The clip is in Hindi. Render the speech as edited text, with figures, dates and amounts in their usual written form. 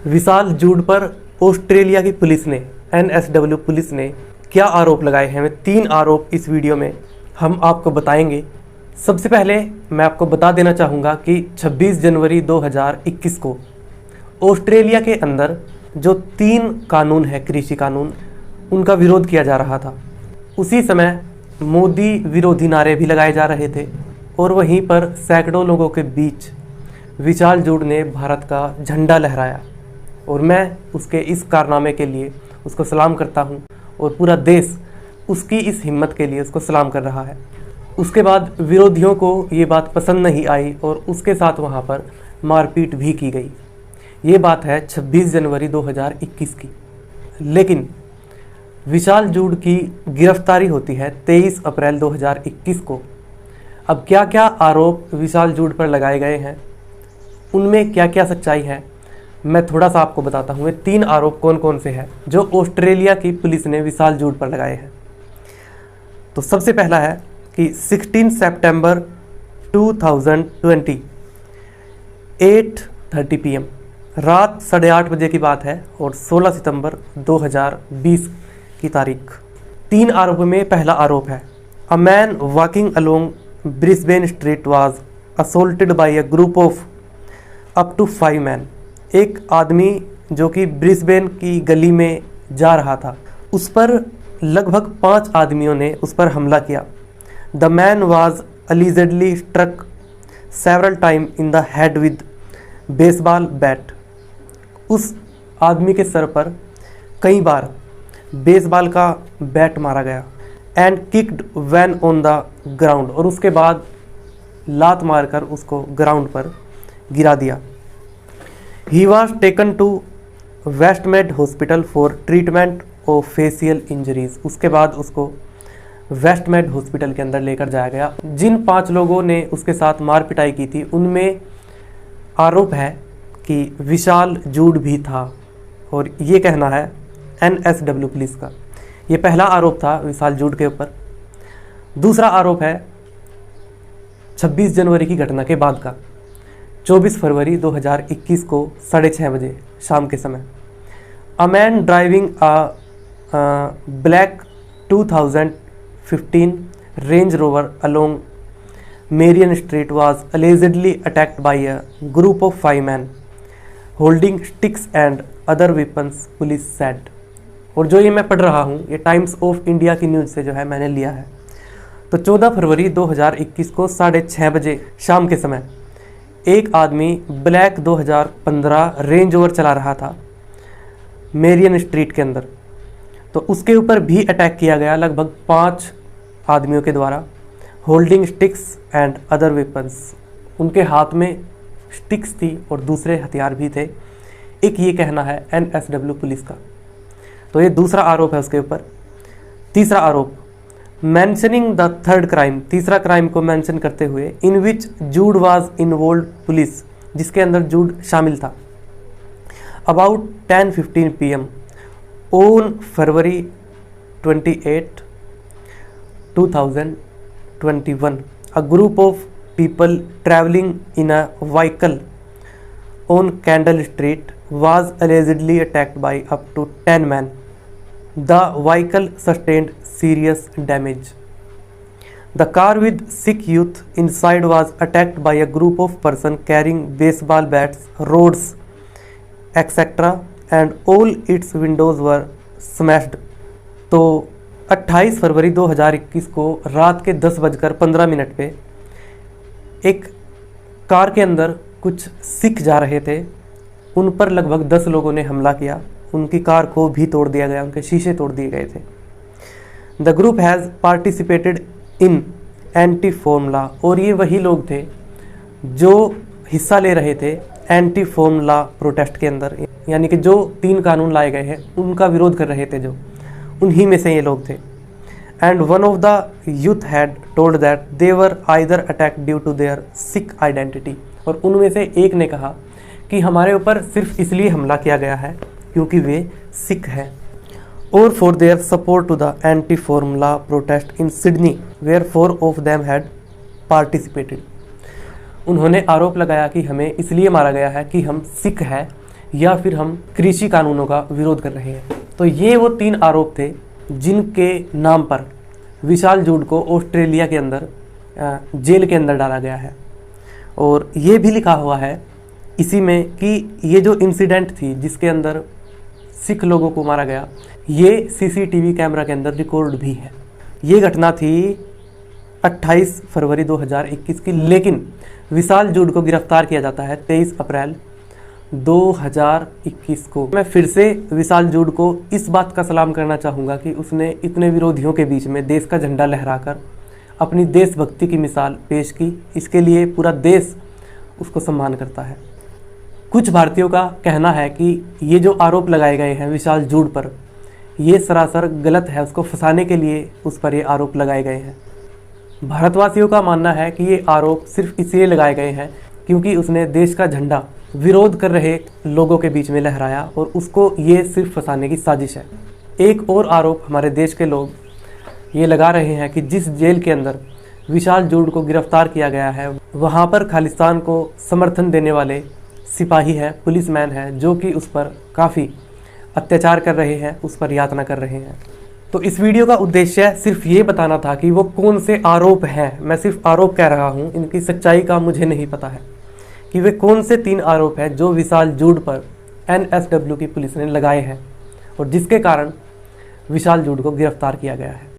विशाल जूड पर ऑस्ट्रेलिया की पुलिस ने NSW पुलिस ने क्या आरोप लगाए हैं। मैं 3 आरोप इस वीडियो में हम आपको बताएंगे। सबसे पहले मैं आपको बता देना चाहूँगा कि 26 जनवरी 2021 को ऑस्ट्रेलिया के अंदर जो 3 कानून है, कृषि कानून, उनका विरोध किया जा रहा था। उसी समय मोदी विरोधी नारे भी लगाए जा रहे थे और वहीं पर सैकड़ों लोगों के बीच विशाल जूड ने भारत का झंडा लहराया और मैं उसके इस कारनामे के लिए उसको सलाम करता हूं और पूरा देश उसकी इस हिम्मत के लिए उसको सलाम कर रहा है। उसके बाद विरोधियों को ये बात पसंद नहीं आई और उसके साथ वहां पर मारपीट भी की गई। ये बात है 26 जनवरी 2021 की। लेकिन विशाल जूड की गिरफ्तारी होती है 23 अप्रैल 2021 को। अब क्या क्या आरोप विशाल जूड पर लगाए गए हैं, उनमें क्या क्या सच्चाई है, मैं थोड़ा सा आपको बताता हूँ। ये 3 आरोप कौन कौन से हैं जो ऑस्ट्रेलिया की पुलिस ने विशाल जूड पर लगाए हैं। तो सबसे पहला है कि 16 सितंबर 2020 8:30 PM रात 8:30 बजे की बात है और 16 सितंबर 2020 की तारीख। 3 आरोपों में पहला आरोप है a man walking along Brisbane street was assaulted by a group of up to 5 man. एक आदमी जो कि ब्रिस्बेन की गली में जा रहा था, उस पर लगभग 5 आदमियों ने उस पर हमला किया। The man was allegedly struck several time in the head with baseball bat. उस आदमी के सर पर कई बार बेसबॉल का बैट मारा गया। And kicked when on the ground, और उसके बाद लात मारकर उसको ग्राउंड पर गिरा दिया। He was taken to Westmead hospital for treatment of facial injuries. उसके बाद उसको वेस्टमेड हॉस्पिटल के अंदर लेकर जाया गया। जिन 5 लोगों ने उसके साथ मार पिटाई की थी, उनमें आरोप है कि विशाल जूड भी था और ये कहना है NSW पुलिस का। ये पहला आरोप था विशाल जूड के ऊपर। दूसरा आरोप है 26 जनवरी की घटना के बाद का। 24 फरवरी 2021 को 6:30 बजे शाम के समय a man driving a black 2015 Range Rover along Marion street was allegedly attacked by a group of 5 man holding sticks and other weapons, police said. और जो ये मैं पढ़ रहा हूँ, ये टाइम्स ऑफ इंडिया की न्यूज़ से जो है मैंने लिया है। तो 14 फरवरी 2021 को 6:30 बजे शाम के समय एक आदमी ब्लैक 2015 रेंज ओवर चला रहा था मेरियन स्ट्रीट के अंदर। तो उसके ऊपर भी अटैक किया गया लगभग 5 आदमियों के द्वारा, holding sticks and other weapons. उनके हाथ में स्टिक्स थी और दूसरे हथियार भी थे। एक ये कहना है NSW पुलिस का। तो ये दूसरा आरोप है उसके ऊपर। तीसरा आरोप मेंशनिंग द थर्ड क्राइम, तीसरा क्राइम को मेंशन करते हुए, इन विच जूड वाज इन्वॉल्व पुलिस, जिसके अंदर जूड शामिल था। About 10:15 PM on February 28, 2021 a group of people traveling in a vehicle on Candle Street was allegedly attacked by up to 10 men. The vehicle sustained serious damage. The car with 6 youth inside was attacked by a group of persons carrying baseball bats, rods, etc. and all its windows were smashed. तो 28 फरवरी 2021 को रात के 10:15 पे एक कार के अंदर कुछ सिख जा रहे थे, उन पर लगभग 10 लोगों ने हमला किया। उनकी कार को भी तोड़ दिया गया, उनके शीशे तोड़ दिए गए थे। The group has participated in anti farm law, और ये वही लोग थे जो हिस्सा ले रहे थे एंटी फोम लॉ प्रोटेस्ट के अंदर, यानी कि जो 3 कानून लाए गए हैं उनका विरोध कर रहे थे, जो उन्हीं में से ये लोग थे। And one of the youth had told that they were either attack due to their Sikh identity, और उनमें से एक ने कहा कि हमारे ऊपर सिर्फ इसलिए हमला किया गया है क्योंकि वे सिख हैं, और for their support to the anti farm law protest in Sydney where 4 of them had participated. उन्होंने आरोप लगाया कि हमें इसलिए मारा गया है कि हम सिख हैं, या फिर हम कृषि कानूनों का विरोध कर रहे हैं। तो ये वो 3 आरोप थे जिनके नाम पर विशाल जूड को ऑस्ट्रेलिया के अंदर जेल के अंदर डाला गया है। और ये भी लिखा हुआ है इसी में कि ये जो इंसिडेंट थी जिसके अंदर सिख लोगों को मारा गया, ये सीसीटीवी कैमरा के अंदर रिकॉर्ड भी है। ये घटना थी 28 फरवरी 2021 की, लेकिन विशाल जूड को गिरफ्तार किया जाता है 23 अप्रैल 2021 को। मैं फिर से विशाल जूड को इस बात का सलाम करना चाहूँगा कि उसने इतने विरोधियों के बीच में देश का झंडा लहराकर अपनी देशभक्ति की मिसाल पेश की। इसके लिए पूरा देश उसको सम्मान करता है। कुछ भारतीयों का कहना है कि ये जो आरोप लगाए गए हैं विशाल जूड पर, ये सरासर गलत है, उसको फंसाने के लिए उस पर ये आरोप लगाए गए हैं। भारतवासियों का मानना है कि ये आरोप सिर्फ इसलिए लगाए गए हैं क्योंकि उसने देश का झंडा विरोध कर रहे लोगों के बीच में लहराया और उसको ये सिर्फ फंसाने की साजिश है। एक और आरोप हमारे देश के लोग ये लगा रहे हैं कि जिस जेल के अंदर विशाल जूड को गिरफ्तार किया गया है, वहाँ पर खालिस्तान को समर्थन देने वाले सिपाही हैं, पुलिसमैन हैं, जो कि उस पर काफ़ी अत्याचार कर रहे हैं, उस पर यातना कर रहे हैं। तो इस वीडियो का उद्देश्य सिर्फ ये बताना था कि वो कौन से आरोप हैं। मैं सिर्फ आरोप कह रहा हूँ, इनकी सच्चाई का मुझे नहीं पता है कि वे कौन से 3 आरोप हैं जो विशाल जूड पर NSW की पुलिस ने लगाए हैं और जिसके कारण विशाल जूड को गिरफ्तार किया गया है।